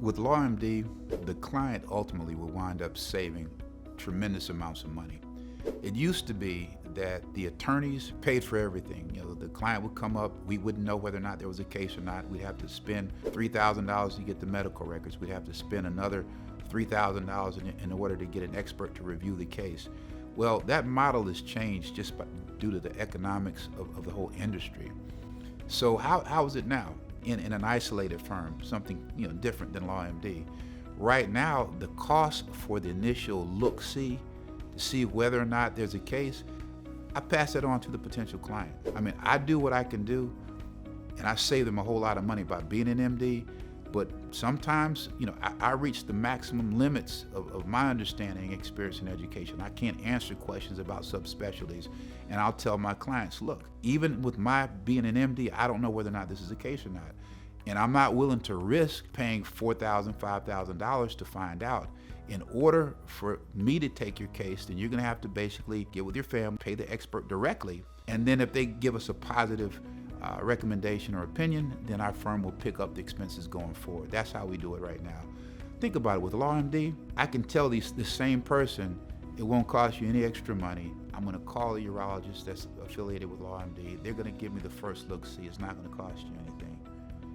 With LawMD, the client ultimately will wind up saving tremendous amounts of money. It used to be that the attorneys paid for everything. The client would come up, we wouldn't know whether or not there was a case or not. We'd have to spend $3,000 to get the medical records. We'd have to spend another $3,000 in order to get an expert to review the case. Well, that model has changed just due to the economics of the whole industry. So how is it now in an isolated firm, something different than LawMD? Right now, the cost for the initial look-see to see whether or not there's a case, I pass that on to the potential client. I do what I can do, and I save them a whole lot of money by being an MD, but sometimes, I reach the maximum limits of my understanding, experience, and education. I can't answer questions about subspecialties, and I'll tell my clients, look, even with my being an MD, I don't know whether or not this is a case or not. And I'm not willing to risk paying $4,000, $5,000 to find out. In order for me to take your case, then you're gonna have to basically get with your family, pay the expert directly, and then if they give us a positive recommendation or opinion, then our firm will pick up the expenses going forward. That's how we do it right now. Think about it, with LawMD, I can tell the same person, it won't cost you any extra money. I'm gonna call a urologist that's affiliated with LawMD. They're gonna give me the first look-see. It's not gonna cost you anything.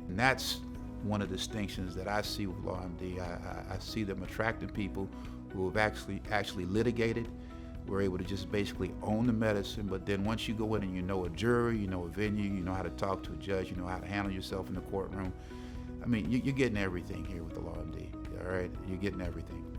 And that's one of the distinctions that I see with LawMD. I see them attracting people who have actually litigated. We're able to just basically own the medicine, but then once you go in and you know a jury, you know a venue, you know how to talk to a judge, you know how to handle yourself in the courtroom. You're getting everything here with the LawMD, all right? You're getting everything.